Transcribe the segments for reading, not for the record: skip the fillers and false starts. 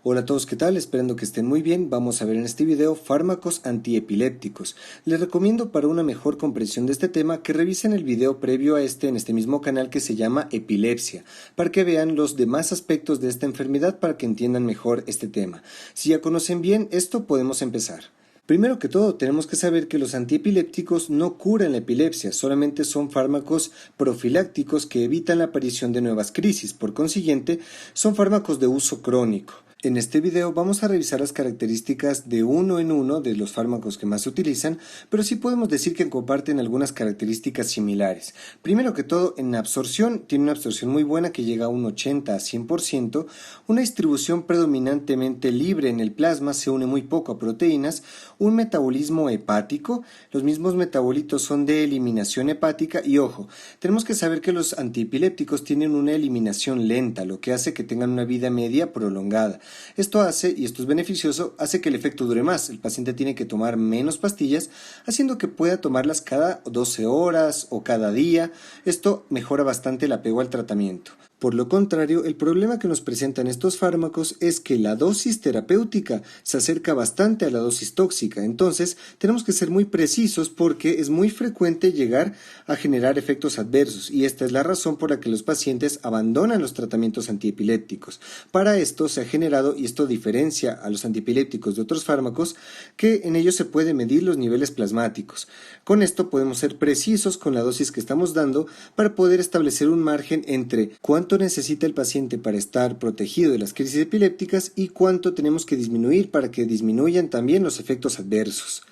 Hola a todos, ¿qué tal? Esperando que estén muy bien. Vamos a ver en este video fármacos antiepilépticos. Les recomiendo para una mejor comprensión de este tema que revisen el video previo a en este mismo canal que se llama Epilepsia, para que vean los demás aspectos de esta enfermedad para que entiendan mejor este tema. Si ya conocen bien esto, podemos empezar. Primero que todo, tenemos que saber que los antiepilépticos no curan la epilepsia, solamente son fármacos profilácticos que evitan la aparición de nuevas crisis. Por consiguiente, son fármacos de uso crónico. En este video vamos a revisar las características de uno en uno de los fármacos que más se utilizan, pero sí podemos decir que comparten algunas características similares. Primero que todo, en absorción, tiene una absorción muy buena que llega a un 80 a 100%, una distribución predominantemente libre en el plasma, se une muy poco a proteínas, un metabolismo hepático, los mismos metabolitos son de eliminación hepática y ojo, tenemos que saber que los antiepilépticos tienen una eliminación lenta, lo que hace que tengan una vida media prolongada. Esto hace, y esto es beneficioso, hace que el efecto dure más. El paciente tiene que tomar menos pastillas, haciendo que pueda tomarlas cada 12 horas o cada día. Esto mejora bastante el apego al tratamiento. Por lo contrario, el problema que nos presentan estos fármacos es que la dosis terapéutica se acerca bastante a la dosis tóxica, entonces tenemos que ser muy precisos porque es muy frecuente llegar a generar efectos adversos y esta es la razón por la que los pacientes abandonan los tratamientos antiepilépticos. Para esto se ha generado, y esto diferencia a los antiepilépticos de otros fármacos, que en ellos se puede medir los niveles plasmáticos. Con esto podemos ser precisos con la dosis que estamos dando para poder establecer un margen entre cuánto necesita el paciente para estar protegido de las crisis epilépticas y cuánto tenemos que disminuir para que disminuyan también los efectos adversos.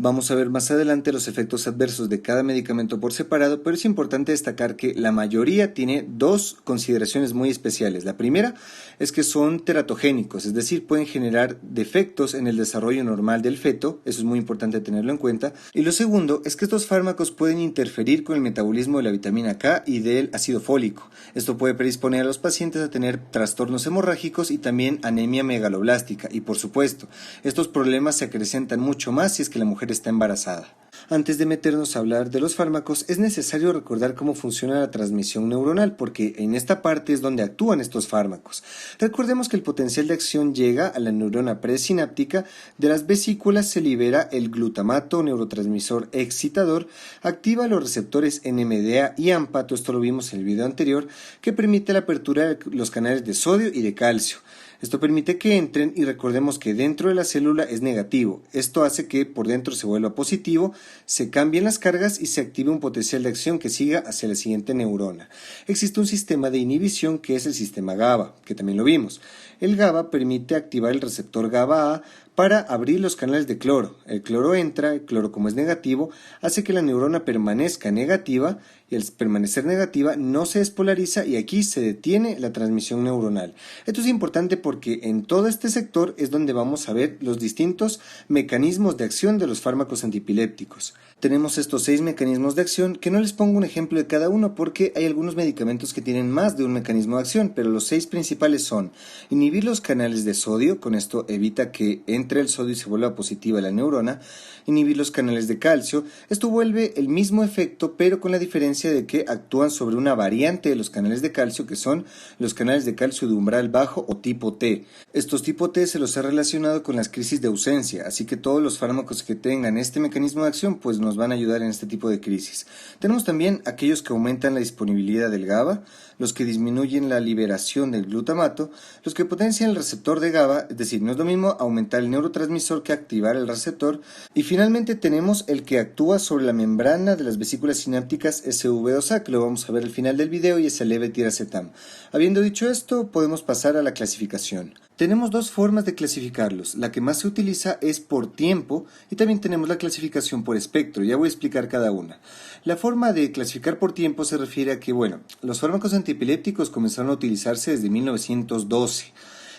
Vamos a ver más adelante los efectos adversos de cada medicamento por separado, pero es importante destacar que la mayoría tiene dos consideraciones muy especiales. La primera es que son teratogénicos, es decir, pueden generar defectos en el desarrollo normal del feto, eso es muy importante tenerlo en cuenta. Y lo segundo es que estos fármacos pueden interferir con el metabolismo de la vitamina K y del ácido fólico. Esto puede predisponer a los pacientes a tener trastornos hemorrágicos y también anemia megaloblástica. Y por supuesto, estos problemas se acrecentan mucho más si es que la mujer está embarazada. Antes de meternos a hablar de los fármacos, es necesario recordar cómo funciona la transmisión neuronal, porque en esta parte es donde actúan estos fármacos. Recordemos que el potencial de acción llega a la neurona presináptica, de las vesículas se libera el glutamato, neurotransmisor excitador, activa los receptores NMDA y AMPA, esto lo vimos en el video anterior, que permite la apertura de los canales de sodio y de calcio. Esto permite que entren y recordemos que dentro de la célula es negativo. Esto hace que por dentro se vuelva positivo, se cambien las cargas y se active un potencial de acción que siga hacia la siguiente neurona. Existe un sistema de inhibición que es el sistema GABA, que también lo vimos. El GABA permite activar el receptor GABA-A para abrir los canales de cloro. El cloro entra, el cloro como es negativo, hace que la neurona permanezca negativa y al permanecer negativa no se despolariza y aquí se detiene la transmisión neuronal. Esto es importante porque en todo este sector es donde vamos a ver los distintos mecanismos de acción de los fármacos antiepilépticos. Tenemos estos 6 mecanismos de acción que no les pongo un ejemplo de cada uno porque hay algunos medicamentos que tienen más de un mecanismo de acción, pero los 6 principales son inhibir los canales de sodio, con esto evita que entre el sodio y se vuelva positiva la neurona, inhibir los canales de calcio, esto vuelve el mismo efecto pero con la diferencia de que actúan sobre una variante de los canales de calcio que son los canales de calcio de umbral bajo o tipo T. Estos tipo T se los ha relacionado con las crisis de ausencia, así que todos los fármacos que tengan este mecanismo de acción pues nos van a ayudar en este tipo de crisis. Tenemos también aquellos que aumentan la disponibilidad del GABA, los que disminuyen la liberación del glutamato, los que potencian el receptor de GABA, es decir, no es lo mismo aumentar el neurotransmisor que activar el receptor, y finalmente tenemos el que actúa sobre la membrana de las vesículas sinápticas SV2A, que lo vamos a ver al final del video, y es el levetiracetam. Habiendo dicho esto, podemos pasar a la clasificación. Tenemos dos formas de clasificarlos. La que más se utiliza es por tiempo y también tenemos la clasificación por espectro. Ya voy a explicar cada una. La forma de clasificar por tiempo se refiere a que, los fármacos antiepilépticos comenzaron a utilizarse desde 1912.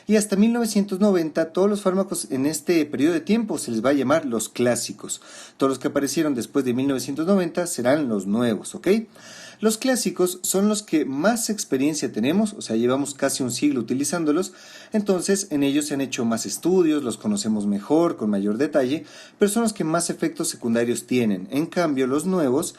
Y hasta 1990 todos los fármacos en este periodo de tiempo se les va a llamar los clásicos. Todos los que aparecieron después de 1990 serán los nuevos, ¿ok? Los clásicos son los que más experiencia tenemos, o sea, llevamos casi un siglo utilizándolos, entonces en ellos se han hecho más estudios, los conocemos mejor, con mayor detalle, pero son los que más efectos secundarios tienen. En cambio, los nuevos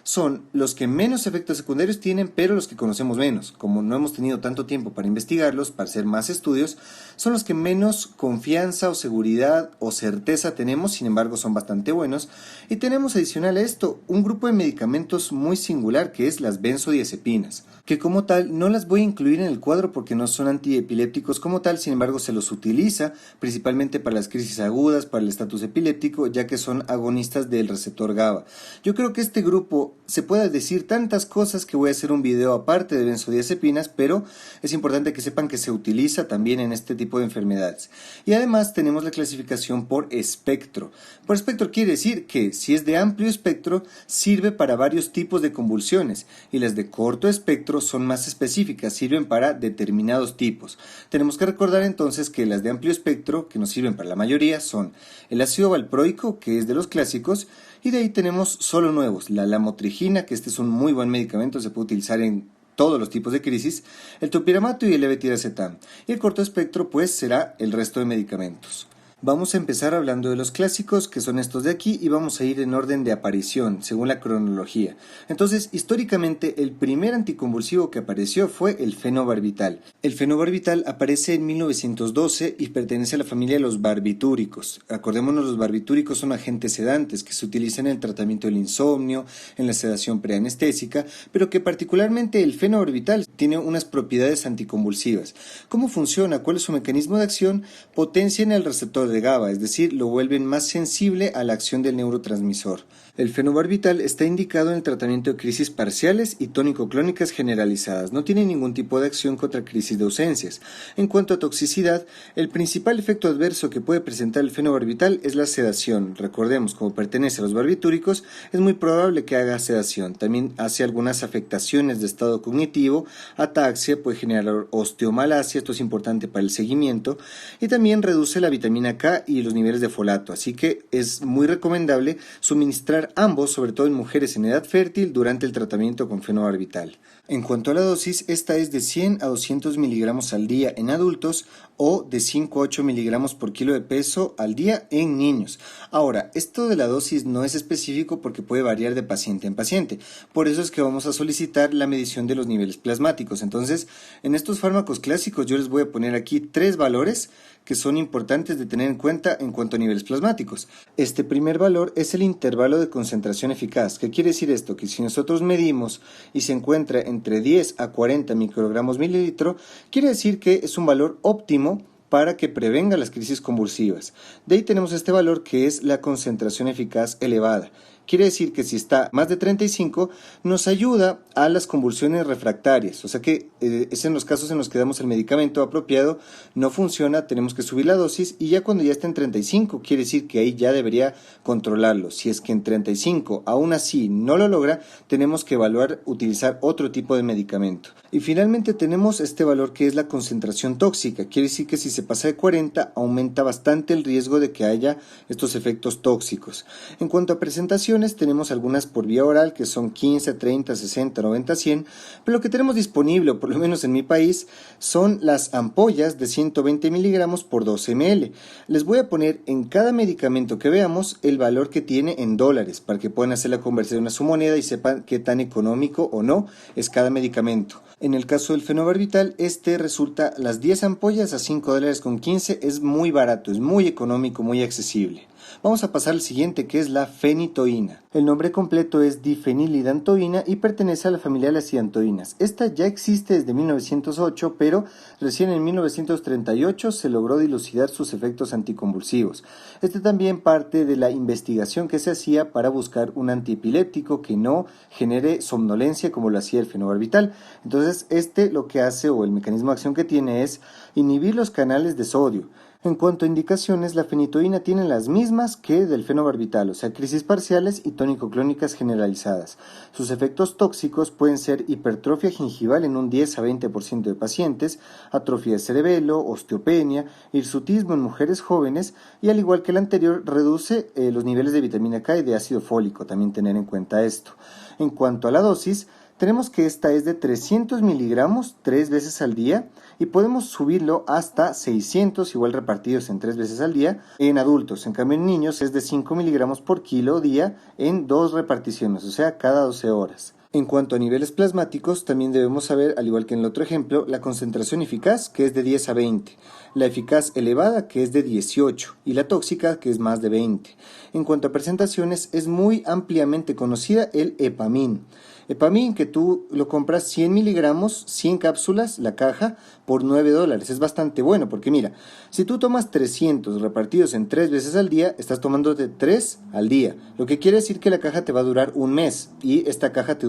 son los que menos efectos secundarios tienen, pero los que conocemos menos. Como no hemos tenido tanto tiempo para investigarlos, para hacer más estudios, son los que menos confianza o seguridad o certeza tenemos, sin embargo son bastante buenos. Y tenemos adicional a esto un grupo de medicamentos muy singular, que es las benzodiazepinas, que como tal no las voy a incluir en el cuadro porque no son antiepilépticos como tal, sin embargo se los utiliza principalmente para las crisis agudas, para el estatus epiléptico, ya que son agonistas del receptor GABA. Yo creo que este grupo se puede decir tantas cosas que voy a hacer un video aparte de benzodiazepinas, pero es importante que sepan que se utiliza también en este tipo de enfermedades. Y además tenemos la clasificación por espectro. Por espectro quiere decir que si es de amplio espectro sirve para varios tipos de convulsiones, y las de corto espectro son más específicas, sirven para determinados tipos. Tenemos que recordar entonces que las de amplio espectro, que nos sirven para la mayoría, son el ácido valproico, que es de los clásicos, y de ahí tenemos solo nuevos, la lamotrigina, que este es un muy buen medicamento, se puede utilizar en todos los tipos de crisis, el topiramato y el levetiracetam. Y el corto espectro pues será el resto de medicamentos. Vamos a empezar hablando de los clásicos, que son estos de aquí, y vamos a ir en orden de aparición, según la cronología. Entonces, históricamente, el primer anticonvulsivo que apareció fue el fenobarbital. El fenobarbital aparece en 1912 y pertenece a la familia de los barbitúricos. Acordémonos, los barbitúricos son agentes sedantes que se utilizan en el tratamiento del insomnio, en la sedación preanestésica, pero que particularmente el fenobarbital tiene unas propiedades anticonvulsivas. ¿Cómo funciona? ¿Cuál es su mecanismo de acción? Potencian el receptor de GABA, es decir, lo vuelven más sensible a la acción del neurotransmisor. El fenobarbital está indicado en el tratamiento de crisis parciales y tónico-clónicas generalizadas. No tiene ningún tipo de acción contra crisis de ausencias. En cuanto a toxicidad, el principal efecto adverso que puede presentar el fenobarbital es la sedación. Recordemos, como pertenece a los barbitúricos, es muy probable que haga sedación. También hace algunas afectaciones de estado cognitivo, ataxia, puede generar osteomalacia, esto es importante para el seguimiento, y también reduce la vitamina K y los niveles de folato, así que es muy recomendable suministrar ambos, sobre todo en mujeres en edad fértil, durante el tratamiento con fenobarbital. En cuanto a la dosis, esta es de 100 a 200 miligramos al día en adultos o de 5 a 8 miligramos por kilo de peso al día en niños. Ahora, esto de la dosis no es específico porque puede variar de paciente en paciente, por eso es que vamos a solicitar la medición de los niveles plasmáticos. Entonces, en estos fármacos clásicos yo les voy a poner aquí 3 valores que son importantes de tener en cuenta en cuanto a niveles plasmáticos. Este primer valor es el intervalo de concentración eficaz. ¿Qué quiere decir esto? Que si nosotros medimos y se encuentra entre 10 a 40 microgramos mililitro, quiere decir que es un valor óptimo para que prevenga las crisis convulsivas. De ahí tenemos este valor que es la concentración eficaz elevada. Quiere decir que si está más de 35 nos ayuda a las convulsiones refractarias, o sea que es en los casos en los que damos el medicamento apropiado, no funciona, tenemos que subir la dosis y ya cuando ya está en 35 quiere decir que ahí ya debería controlarlo. Si es que en 35 aún así no lo logra, tenemos que evaluar utilizar otro tipo de medicamento. Y finalmente tenemos este valor que es la concentración tóxica, quiere decir que si se pasa de 40 aumenta bastante el riesgo de que haya estos efectos tóxicos. En cuanto a presentación, tenemos algunas por vía oral que son 15, 30, 60, 90, 100, pero lo que tenemos disponible, o por lo menos en mi país, son las ampollas de 120 miligramos por 12 ml. Les voy a poner en cada medicamento que veamos el valor que tiene en dólares para que puedan hacer la conversión a su moneda y sepan qué tan económico o no es cada medicamento. En el caso del fenobarbital, resulta las 10 ampollas a $5.15, es muy barato, es muy económico, muy accesible. Vamos a pasar al siguiente, que es la fenitoína. El nombre completo es difenilidantoína y pertenece a la familia de las hidantoínas. Esta ya existe desde 1908, pero recién en 1938 se logró dilucidar sus efectos anticonvulsivos. Este también parte de la investigación que se hacía para buscar un antiepiléptico que no genere somnolencia como lo hacía el fenobarbital. Entonces, lo que hace, o el mecanismo de acción que tiene, es inhibir los canales de sodio. En cuanto a indicaciones, la fenitoína tiene las mismas que del fenobarbital, o sea, crisis parciales y tónico-clónicas generalizadas. Sus efectos tóxicos pueden ser hipertrofia gingival en un 10 a 20% de pacientes, atrofia de cerebelo, osteopenia, hirsutismo en mujeres jóvenes y, al igual que el anterior, reduce los niveles de vitamina K y de ácido fólico, también tener en cuenta esto. En cuanto a la dosis, tenemos que esta es de 300 miligramos 3 veces al día y podemos subirlo hasta 600, igual repartidos en 3 veces al día, en adultos. En cambio en niños es de 5 miligramos por kilo día en 2 reparticiones, o sea, cada 12 horas. En cuanto a niveles plasmáticos, también debemos saber, al igual que en el otro ejemplo, la concentración eficaz, que es de 10 a 20, la eficaz elevada, que es de 18, y la tóxica, que es más de 20. En cuanto a presentaciones, es muy ampliamente conocida el Epamin. Epamin, que tú lo compras 100 miligramos, 100 cápsulas, la caja, por $9. Es bastante bueno, porque mira, si tú tomas 300 repartidos en 3 veces al día, estás tomando de 3 al día, lo que quiere decir que la caja te va a durar un mes, y esta caja te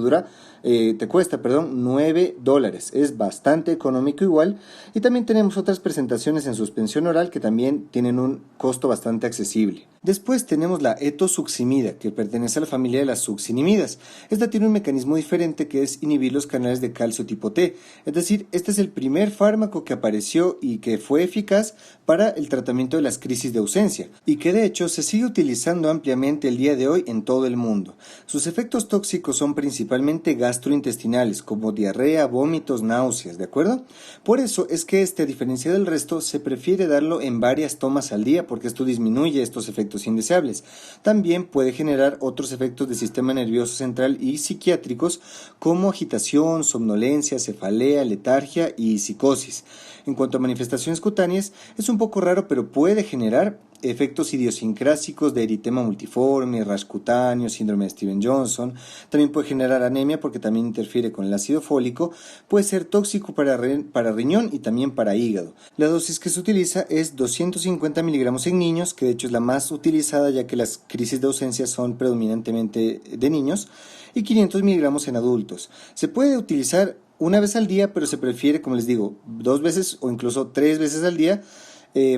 cuesta $9. Es bastante económico igual, y también tenemos otras presentaciones en suspensión oral que también tienen un costo bastante accesible. Después tenemos la etosuximida, que pertenece a la familia de las succinimidas. Esta tiene un mecanismo diferente, que es inhibir los canales de calcio tipo T. Es decir, este es el primer fármaco que apareció y que fue eficaz para el tratamiento de las crisis de ausencia, y que de hecho se sigue utilizando ampliamente el día de hoy en todo el mundo. Sus efectos tóxicos son principalmente gastrointestinales, como diarrea, vómitos, náuseas, ¿de acuerdo? Por eso es que a diferencia del resto, se prefiere darlo en varias tomas al día, porque esto disminuye estos efectos indeseables. También puede generar otros efectos del sistema nervioso central y psiquiátricos, como agitación, somnolencia, cefalea, letargia y psicosis. En cuanto a manifestaciones cutáneas, es un poco raro, pero puede generar efectos idiosincrásicos de eritema multiforme, rash cutáneo, síndrome de Steven-Johnson. También puede generar anemia porque también interfiere con el ácido fólico. Puede ser tóxico para riñón y también para hígado. La dosis que se utiliza es 250 miligramos en niños, que de hecho es la más utilizada ya que las crisis de ausencia son predominantemente de niños, y 500 miligramos en adultos. Se puede utilizar una vez al día, pero se prefiere, como les digo, 2 veces o incluso 3 veces al día,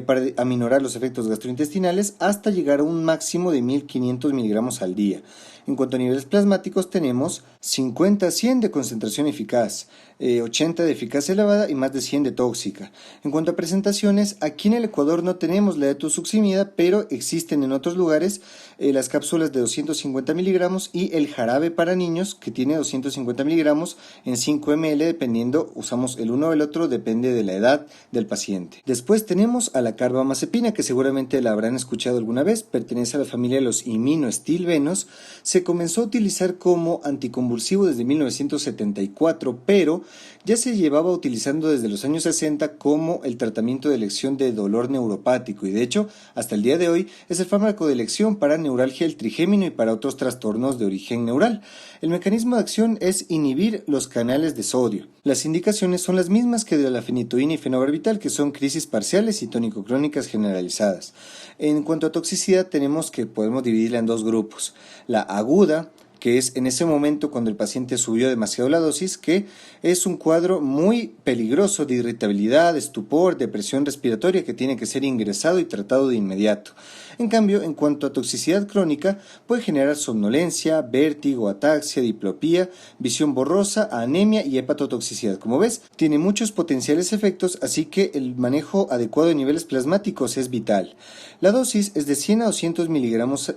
para aminorar los efectos gastrointestinales hasta llegar a un máximo de 1500 miligramos al día. En cuanto a niveles plasmáticos, tenemos 50 a 100 de concentración eficaz, 80 de eficacia elevada y más de 100 de tóxica. En cuanto a presentaciones, aquí en el Ecuador no tenemos la etosuximida, pero existen en otros lugares las cápsulas de 250 miligramos y el jarabe para niños, que tiene 250 miligramos en 5 ml, dependiendo, usamos el uno o el otro, depende de la edad del paciente. Después tenemos a la carbamazepina, que seguramente la habrán escuchado alguna vez, pertenece a la familia de los iminoestilbenos. Se comenzó a utilizar como anticonvulsivo desde 1974, pero ya se llevaba utilizando desde los años 60 como el tratamiento de elección de dolor neuropático, y de hecho hasta el día de hoy es el fármaco de elección para neuralgia del trigémino y para otros trastornos de origen neural. El mecanismo de acción es inhibir los canales de sodio. Las indicaciones son las mismas que de la fenitoína y fenobarbital, que son crisis parciales y tónico-crónicas generalizadas. En cuanto a toxicidad, tenemos que podemos dividirla en dos grupos: la aguda, que es en ese momento cuando el paciente subió demasiado la dosis, que es un cuadro muy peligroso de irritabilidad, estupor, depresión respiratoria, que tiene que ser ingresado y tratado de inmediato. En cambio, en cuanto a toxicidad crónica, puede generar somnolencia, vértigo, ataxia, diplopía, visión borrosa, anemia y hepatotoxicidad. Como ves, tiene muchos potenciales efectos, así que el manejo adecuado de niveles plasmáticos es vital. La dosis es de 100 a 200 miligramos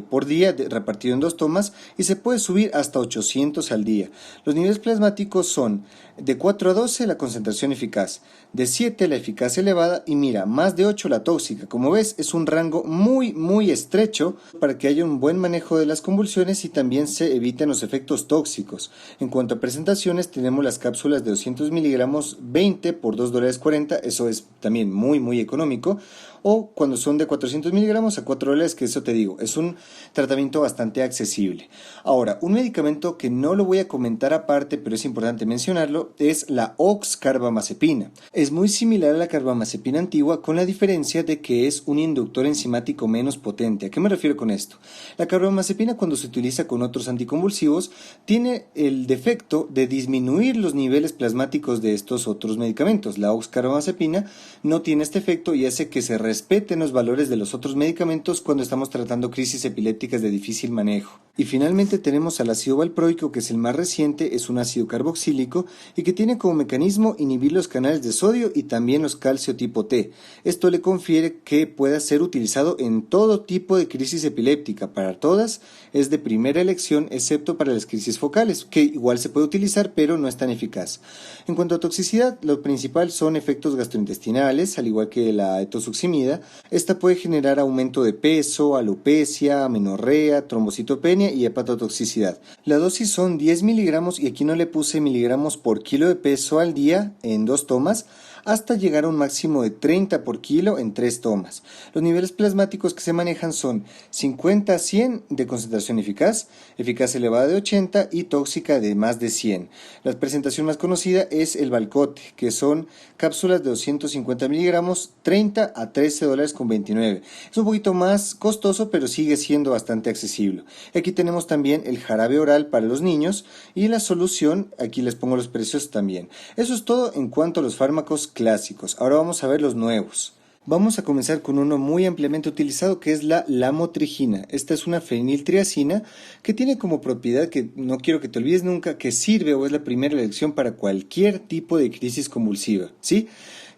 por día, repartido en 2 tomas, y se puede subir hasta 800 al día. Los niveles plasmáticos son de 4 a 12 la concentración eficaz, de 7 la eficacia elevada y mira, más de 8 la tóxica. Como ves, es un rango muy estrecho para que haya un buen manejo de las convulsiones y también se eviten los efectos tóxicos. En cuanto a presentaciones, tenemos las cápsulas de 200 miligramos 20 por $2.40, eso es también muy económico, o cuando son de 400 miligramos a $4, que eso te digo, es un tratamiento bastante accesible. Ahora, un medicamento que no lo voy a comentar aparte, pero es importante mencionarlo, es la oxcarbamazepina. Es muy similar a la carbamazepina antigua, con la diferencia de que es un inductor enzimático menos potente. ¿A qué me refiero con esto? La carbamazepina, cuando se utiliza con otros anticonvulsivos, tiene el defecto de disminuir los niveles plasmáticos de estos otros medicamentos. La oxcarbamazepina no tiene este efecto y hace que se respeten los valores de los otros medicamentos cuando estamos tratando crisis epilépticas de difícil manejo. Y finalmente tenemos al ácido valproico, que es el más reciente, es un ácido carboxílico y que tiene como mecanismo inhibir los canales de sodio y también los calcio tipo T. Esto le confiere que pueda ser utilizado en todo tipo de crisis epiléptica, para todas es de primera elección excepto para las crisis focales, que igual se puede utilizar pero no es tan eficaz. En cuanto a toxicidad, lo principal son efectos gastrointestinales, al igual que la etosuximida. Esta puede generar aumento de peso, alopecia, amenorrea, trombocitopenia y hepatotoxicidad. La dosis son 10 miligramos y aquí no le puse miligramos por kilo de peso al día en 2 tomas, hasta llegar a un máximo de 30 por kilo en 3 tomas. Los niveles plasmáticos que se manejan son 50 a 100 de concentración eficaz, eficaz elevada de 80 y tóxica de más de 100. La presentación más conocida es el Balcote, que son cápsulas de 250 miligramos, 30 a $13.29. Es un poquito más costoso, pero sigue siendo bastante accesible. Aquí tenemos también el jarabe oral para los niños y la solución, aquí les pongo los precios también. Eso es todo en cuanto a los fármacos clásicos. Ahora vamos a ver los nuevos. Vamos a comenzar con uno muy ampliamente utilizado que es la lamotrigina. Esta es una feniltriacina que tiene como propiedad, que no quiero que te olvides nunca, que sirve o es la primera elección para cualquier tipo de crisis convulsiva, ¿sí?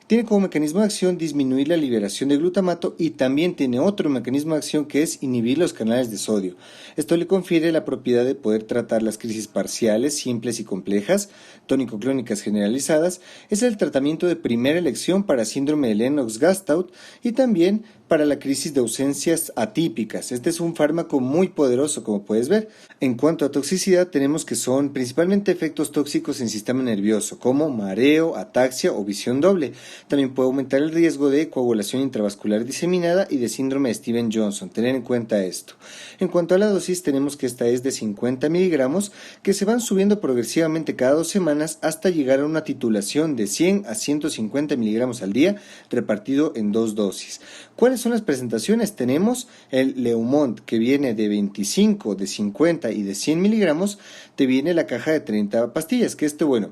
Tiene como mecanismo de acción disminuir la liberación de glutamato y también tiene otro mecanismo de acción que es inhibir los canales de sodio. Esto le confiere la propiedad de poder tratar las crisis parciales, simples y complejas, tónico-clónicas generalizadas. Es el tratamiento de primera elección para síndrome de Lennox-Gastaut y también para la crisis de ausencias atípicas. Este es un fármaco muy poderoso, como puedes ver. En cuanto a toxicidad, tenemos que son principalmente efectos tóxicos en sistema nervioso, como mareo, ataxia o visión doble. También puede aumentar el riesgo de coagulación intravascular diseminada y de síndrome de Stevens-Johnson. Tener en cuenta esto. En cuanto a la dosis, tenemos que esta es de 50 miligramos, que se van subiendo progresivamente cada 2 semanas hasta llegar a una titulación de 100 a 150 miligramos al día, repartido en 2 dosis. ¿Cuáles son las presentaciones? Tenemos el Leumont, que viene de 25, de 50 y de 100 miligramos. Te viene la caja de 30 pastillas, que bueno,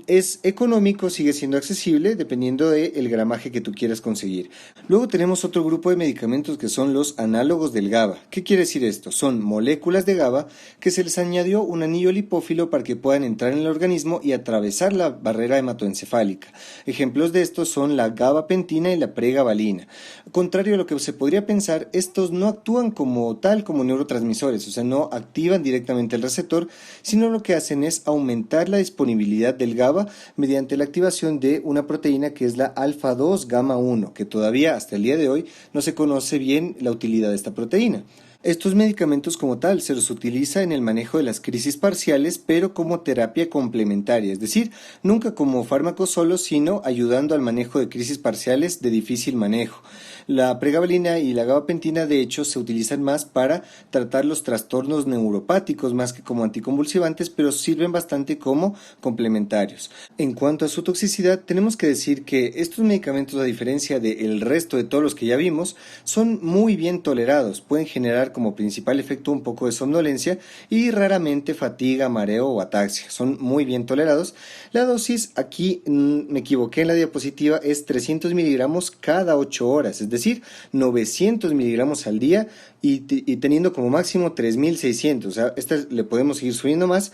es económico, sigue siendo accesible, dependiendo del gramaje que tú quieras conseguir. Luego tenemos otro grupo de medicamentos que son los análogos del GABA. ¿Qué quiere decir esto? Son moléculas de GABA que se les añadió un anillo lipófilo para que puedan entrar en el organismo y atravesar la barrera hematoencefálica. Ejemplos de estos son la gabapentina y la pregabalina. Contrario a lo que se podría pensar, estos no actúan como neurotransmisores, o sea, no activan directamente el receptor, sino lo que hacen es aumentar la disponibilidad del GABA mediante la activación de una proteína que es la alfa-2 gamma 1, que todavía hasta el día de hoy no se conoce bien la utilidad de esta proteína. Estos medicamentos como tal se los utiliza en el manejo de las crisis parciales, pero como terapia complementaria, es decir, nunca como fármaco solo, sino ayudando al manejo de crisis parciales de difícil manejo. La pregabalina y la gabapentina de hecho se utilizan más para tratar los trastornos neuropáticos más que como anticonvulsivantes, pero sirven bastante como complementarios. En cuanto a su toxicidad, tenemos que decir que estos medicamentos, a diferencia del resto de todos los que ya vimos, son muy bien tolerados, pueden generar como principal efecto un poco de somnolencia y raramente fatiga, mareo o ataxia. Son muy bien tolerados. La dosis, aquí me equivoqué en la diapositiva, es 300 miligramos cada 8 horas, es decir, 900 miligramos al día y teniendo como máximo 3600. O sea, le podemos seguir subiendo más.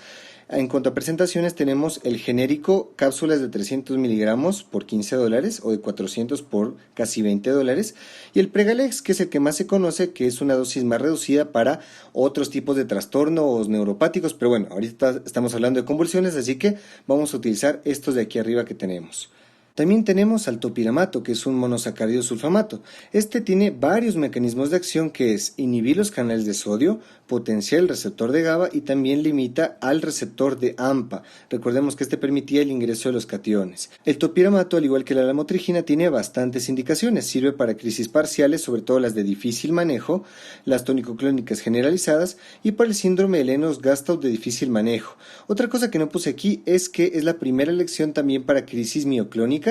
En cuanto a presentaciones, tenemos el genérico, cápsulas de 300 miligramos por $15 o de 400 por casi $20, y el Pregalex, que es el que más se conoce, que es una dosis más reducida para otros tipos de trastornos neuropáticos, pero bueno, ahorita estamos hablando de convulsiones, así que vamos a utilizar estos de aquí arriba que tenemos. También tenemos al topiramato, que es un monosacárido sulfamato. Este tiene varios mecanismos de acción, que es inhibir los canales de sodio, potenciar el receptor de GABA y también limita al receptor de AMPA. Recordemos que este permitía el ingreso de los cationes. El topiramato, al igual que la lamotrigina, tiene bastantes indicaciones. Sirve para crisis parciales, sobre todo las de difícil manejo, las tónico-clónicas generalizadas y para el síndrome de Lennox-Gastaut de difícil manejo. Otra cosa que no puse aquí es que es la primera elección también para crisis mioclónicas.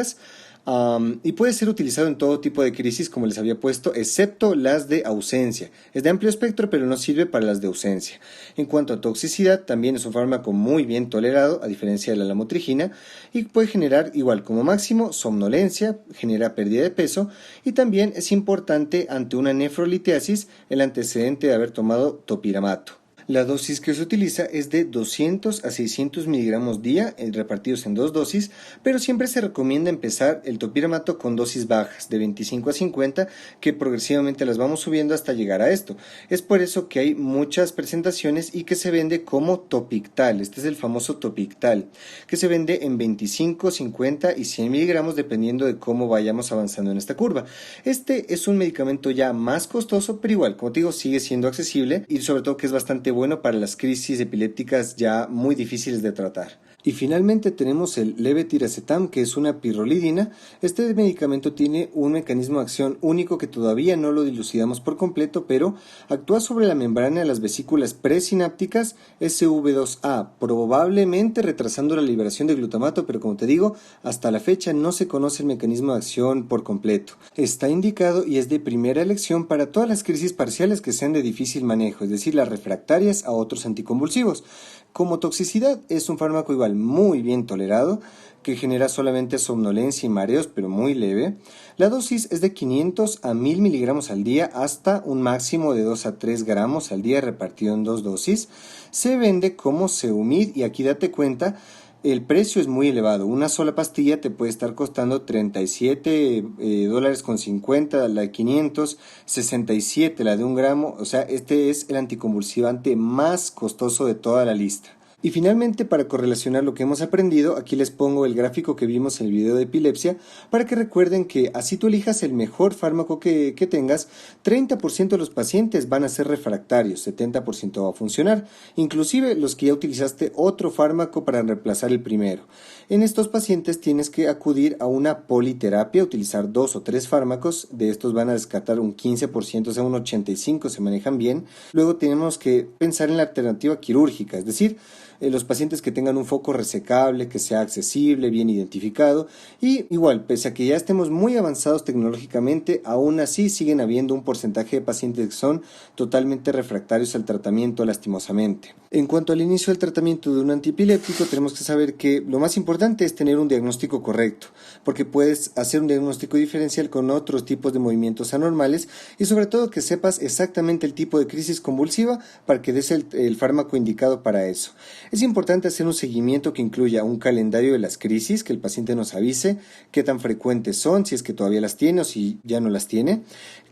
Y puede ser utilizado en todo tipo de crisis, como les había puesto, excepto las de ausencia. Es de amplio espectro, pero no sirve para las de ausencia. En cuanto a toxicidad, también es un fármaco muy bien tolerado, a diferencia de la lamotrigina, y puede generar, igual como máximo, somnolencia, genera pérdida de peso, y también es importante ante una nefroliteasis el antecedente de haber tomado topiramato. La dosis que se utiliza es de 200 a 600 miligramos día, repartidos en dos dosis, pero siempre se recomienda empezar el topiramato con dosis bajas, de 25 a 50, que progresivamente las vamos subiendo hasta llegar a esto. Es por eso que hay muchas presentaciones y que se vende como Topictal. Este es el famoso Topictal, que se vende en 25, 50 y 100 miligramos dependiendo de cómo vayamos avanzando en esta curva. Este es un medicamento ya más costoso, pero igual, como te digo, sigue siendo accesible y sobre todo que es bastante bueno para las crisis epilépticas ya muy difíciles de tratar. Y finalmente tenemos el levetiracetam, que es una pirrolidina. Este medicamento tiene un mecanismo de acción único que todavía no lo dilucidamos por completo, pero actúa sobre la membrana de las vesículas presinápticas SV2A, probablemente retrasando la liberación de glutamato, pero como te digo, hasta la fecha no se conoce el mecanismo de acción por completo. Está indicado y es de primera elección para todas las crisis parciales que sean de difícil manejo, es decir, las refractarias a otros anticonvulsivos. Como toxicidad es un fármaco igual muy bien tolerado, que genera solamente somnolencia y mareos, pero muy leve. La dosis es de 500 a 1000 miligramos al día hasta un máximo de 2 a 3 gramos al día repartido en dos dosis. Se vende como Seumid y aquí date cuenta, el precio es muy elevado. Una sola pastilla te puede estar costando 37 dólares con 50, la de 500, 67 la de 1 gramo. O sea, este es el anticonvulsivante más costoso de toda la lista. Y finalmente, para correlacionar lo que hemos aprendido, aquí les pongo el gráfico que vimos en el video de epilepsia para que recuerden que así tú elijas el mejor fármaco que tengas, 30% de los pacientes van a ser refractarios, 70% va a funcionar, inclusive los que ya utilizaste otro fármaco para reemplazar el primero. En estos pacientes tienes que acudir a una politerapia, utilizar 2 o 3 fármacos, de estos van a descartar un 15%, o sea un 85% se manejan bien. Luego tenemos que pensar en la alternativa quirúrgica, es decir, los pacientes que tengan un foco resecable, que sea accesible, bien identificado y igual, pese a que ya estemos muy avanzados tecnológicamente, aún así siguen habiendo un porcentaje de pacientes que son totalmente refractarios al tratamiento lastimosamente. En cuanto al inicio del tratamiento de un antiepiléptico, tenemos que saber que lo más importante es tener un diagnóstico correcto, porque puedes hacer un diagnóstico diferencial con otros tipos de movimientos anormales y sobre todo que sepas exactamente el tipo de crisis convulsiva para que des el fármaco indicado para eso. Es importante hacer un seguimiento que incluya un calendario de las crisis, que el paciente nos avise qué tan frecuentes son, si es que todavía las tiene o si ya no las tiene.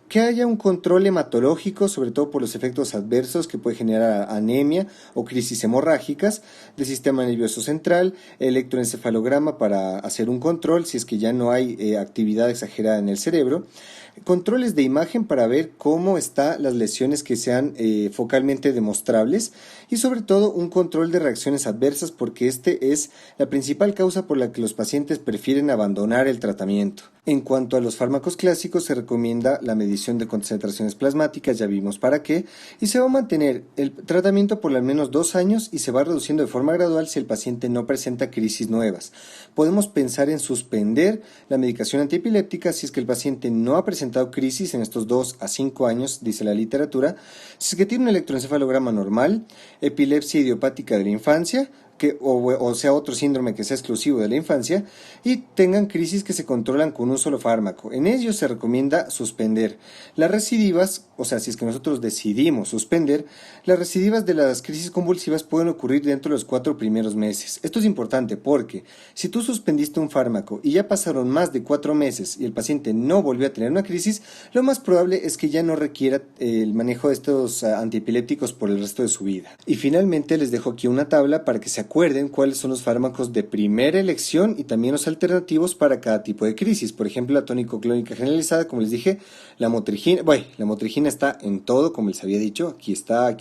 Que haya un control hematológico, sobre todo por los efectos adversos que puede generar anemia o crisis hemorrágicas del sistema nervioso central, electroencefalograma para hacer un control si es que ya no hay actividad exagerada en el cerebro, controles de imagen para ver cómo están las lesiones que sean focalmente demostrables y sobre todo un control de reacciones adversas porque este es la principal causa por la que los pacientes prefieren abandonar el tratamiento. En cuanto a los fármacos clásicos, se recomienda la medición de concentraciones plasmáticas, ya vimos para qué, y se va a mantener el tratamiento por al menos 2 años y se va reduciendo de forma gradual si el paciente no presenta crisis nuevas. Podemos pensar en suspender la medicación antiepiléptica si es que el paciente no ha presentado crisis en estos 2 a 5 años, dice la literatura, si es que tiene un electroencefalograma normal, epilepsia idiopática de la infancia, o sea otro síndrome que sea exclusivo de la infancia y tengan crisis que se controlan con un solo fármaco. En ellos se recomienda suspender las recidivas, o sea, si es que nosotros decidimos suspender, las recidivas de las crisis convulsivas pueden ocurrir dentro de los 4 primeros meses. Esto es importante porque si tú suspendiste un fármaco y ya pasaron más de 4 meses y el paciente no volvió a tener una crisis, lo más probable es que ya no requiera el manejo de estos antiepilépticos por el resto de su vida. Y finalmente les dejo aquí una tabla para que se acuerden cuáles son los fármacos de primera elección y también los alternativos para cada tipo de crisis. Por ejemplo, la tónico-clónica generalizada, como les dije, la motrigina está en todo, como les había dicho, aquí está,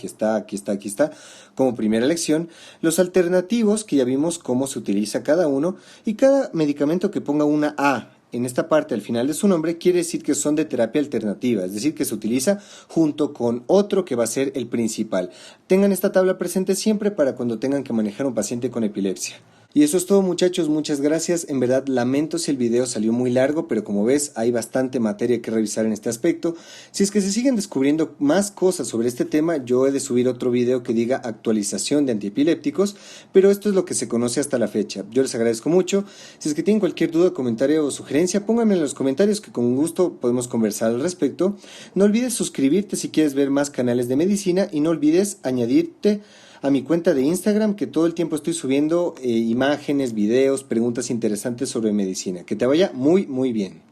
como primera elección. Los alternativos, que ya vimos cómo se utiliza cada uno, y cada medicamento que ponga una A en esta parte al final de su nombre quiere decir que son de terapia alternativa, es decir, que se utiliza junto con otro que va a ser el principal. Tengan esta tabla presente siempre para cuando tengan que manejar un paciente con epilepsia. Y eso es todo, muchachos, muchas gracias. En verdad lamento si el video salió muy largo, pero como ves hay bastante materia que revisar en este aspecto. Si es que se siguen descubriendo más cosas sobre este tema, yo he de subir otro video que diga actualización de antiepilépticos, pero esto es lo que se conoce hasta la fecha. Yo les agradezco mucho. Si es que tienen cualquier duda, comentario o sugerencia, pónganme en los comentarios que con gusto podemos conversar al respecto. No olvides suscribirte si quieres ver más canales de medicina y no olvides añadirte a mi cuenta de Instagram, que todo el tiempo estoy subiendo imágenes, videos, preguntas interesantes sobre medicina. Que te vaya muy, muy bien.